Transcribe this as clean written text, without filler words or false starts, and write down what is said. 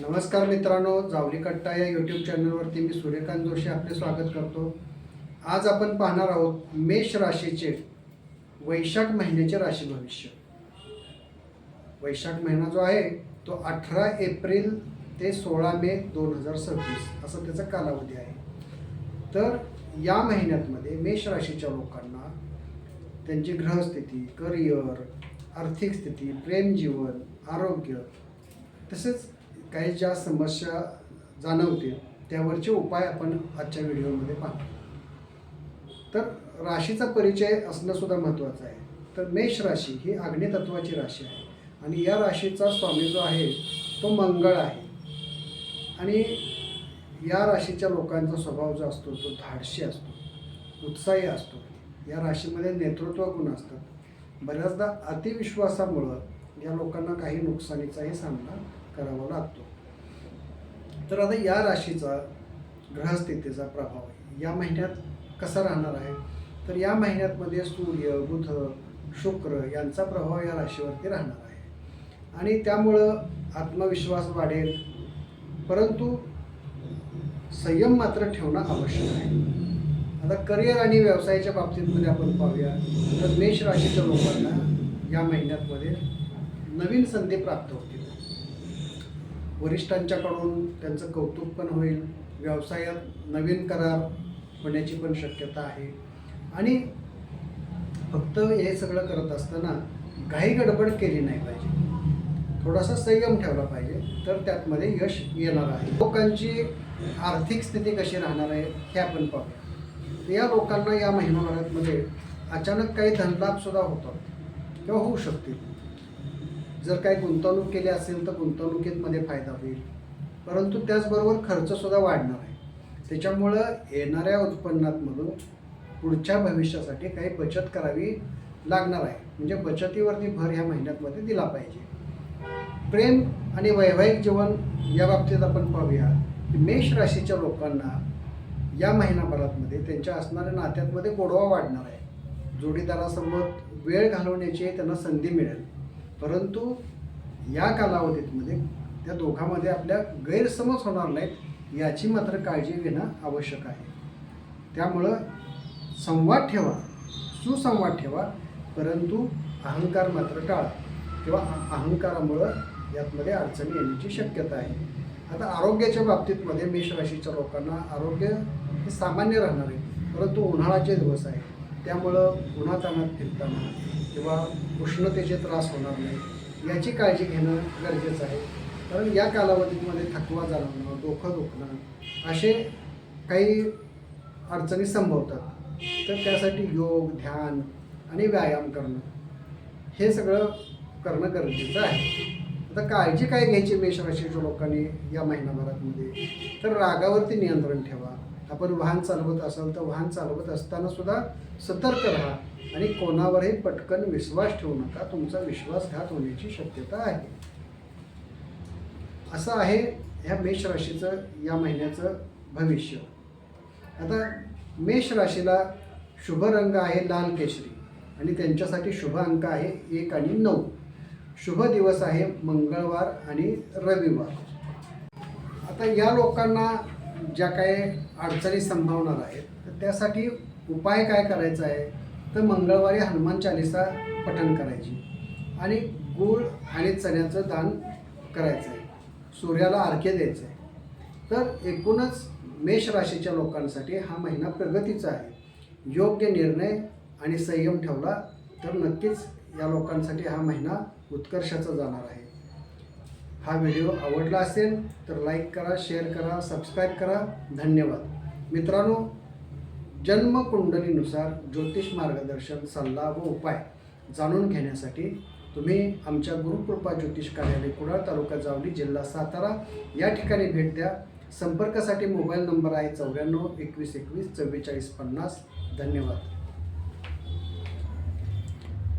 नमस्कार मित्रांनो, जावली कट्टा या यूट्यूब चॅनलवरती मी सूर्यकांत जोशी आपले स्वागत करतो। आज आपण पाहणार आहोत मेष राशीचे वैशाख महिन्याचे राशी भविष्य। वैशाख महिना जो आहे तो 18 एप्रिल ते 16 मे 2026 असं त्याचा कालावधी आहे। तर या महिन्यामध्ये मेष राशीच्या लोकांना त्यांची ग्रहस्थिती, करिअर, आर्थिक स्थिती, प्रेम जीवन, आरोग्य तसेच काही ज्या समस्या जाणवतील त्यावरचे उपाय आपण आजच्या व्हिडिओमध्ये पाहतो। तर राशीचा परिचय असणं सुद्धा महत्त्वाचं आहे। तर मेष राशी ही अग्नी तत्वाची राशी आहे आणि या राशीचा स्वामी जो आहे तो मंगळ आहे। आणि या राशीच्या लोकांचा स्वभाव जो असतो तो धाडसी असतो, उत्साही असतो। या राशीमध्ये नेतृत्व गुण असतात। बऱ्याचदा अतिविश्वासामुळं या लोकांना काही नुकसानीचाही सामना करावा लागतो। तर आता या राशीचा ग्रहस्थितीचा प्रभाव या महिन्यात कसा राहणार आहे? तर या महिन्यामध्ये सूर्य, बुध, शुक्र यांचा प्रभाव या राशीवरती राहणार आहे आणि त्यामुळं आत्मविश्वास वाढेल, परंतु संयम मात्र ठेवणं आवश्यक आहे। आता करिअर आणि व्यवसायाच्या बाबतीमध्ये आपण पाहूया तर मेष राशीच्या लोकांना या महिन्यामध्ये नवीन संधी प्राप्त होतील। वरिष्ठांच्याकडून त्यांचं कौतुक पण होईल, व्यवसायात नवीन करार होण्याची पण शक्यता आहे। आणि फक्त हे सगळं करत असताना घाई गडबड केली नाही पाहिजे, थोडासा संयम ठेवला पाहिजे, तर त्यातमध्ये यश येणार आहे। लोकांची आर्थिक स्थिती कशी राहणार आहे हे आपण पाहूया। या लोकांना या महिन्याभरामध्ये अचानक काही धनलाभ सुद्धा होतात किंवा होऊ शकतील। जर काही गुंतवणूक केली असेल तर गुंतवणुकीमध्ये फायदा होईल, परंतु त्याचबरोबर खर्चसुद्धा वाढणार आहे। त्याच्यामुळं येणाऱ्या उत्पन्नातमधून पुढच्या भविष्यासाठी काही बचत करावी लागणार आहे, म्हणजे बचतीवरती भर ह्या महिन्यामध्ये दिला पाहिजे। प्रेम आणि वैवाहिक जीवन या बाबतीत आपण पाहूया की मेष राशीच्या लोकांना या महिनाभरामध्ये त्यांच्या असणाऱ्या नात्यांमध्ये गोडवा वाढणार आहे। जोडीदारासोबत वेळ घालवण्याची त्यांना संधी मिळेल, परंतु या कालावधीमध्ये त्या दोघांमध्ये आपल्या गैरसमज होणार नाहीत याची मात्र काळजी घेणं आवश्यक आहे। त्यामुळं संवाद ठेवा, सुसंवाद ठेवा, परंतु अहंकार मात्र टाळा किंवा अहंकारामुळं यातमध्ये अडचणी येण्याची शक्यता आहे। आता आरोग्याच्या बाबतीतमध्ये मेष राशीच्या लोकांना आरोग्य हे सामान्य राहणार आहे, परंतु उन्हाळ्याचे दिवस आहे, त्यामुळं उन्हातान्हात फिरताना किंवा उष्णतेचे त्रास होणार नाही याची काळजी घेणं गरजेचं आहे। कारण या कालावधीमध्ये थकवा जाणवणं, डोकं दुखणं असे काही अडचणी संभवतात। तर त्यासाठी योग, ध्यान आणि व्यायाम करणं हे सगळं करणं गरजेचं आहे। आता काळजी काय घ्यायची मेष राशीच्या लोकांनी या महिनाभरामध्ये? तर रागावरती नियंत्रण ठेवा। आपण वाहन चालवत असाल तर वाहन चालवत असताना सुद्धा सतर्क राहा आणि कोणावरही पटकन विश्वास ठेवू नका, तुमचा विश्वासघात होण्याची शक्यता आहे। असं आहे ह्या मेष राशीचं या महिन्याचं भविष्य। आता मेष राशीला शुभ रंग आहे लाल केशरी आणि त्यांच्यासाठी शुभ अंक आहे 1 आणि 9। शुभ दिवस आहे मंगळवार आणि रविवार। आता या लोकांना ज्या काही अडचणी संभवणार आहेत तर त्यासाठी उपाय काय करायचा आहे? तर मंगळवारी हनुमान चालीसा पठण करायची आणि गूळ आणि चण्याचं दान करायचं आहे, सूर्याला अर्घ्य द्यायचं आहे। तर एकूणच मेष राशीच्या लोकांसाठी हा महिना प्रगतीचा आहे। योग्य निर्णय आणि संयम ठेवला तर नक्कीच या लोकांसाठी हा महिना उत्कर्षाचा जाणार आहे। हा व्हिडिओ आवडला असेल तर लाईक करा, शेअर करा, सबस्क्राईब करा। धन्यवाद मित्रांनो। जन्मकुंडलीनुसार ज्योतिष मार्गदर्शन, सल्ला व उपाय जाणून घेण्यासाठी तुम्ही आमच्या गुरुकृपा ज्योतिष कार्यालय कुडाळ, तालुका जावली, जिल्हा सातारा या ठिकाणी भेट द्या। संपर्कासाठी मोबाईल नंबर आहे 94 21 21 44 50। धन्यवाद।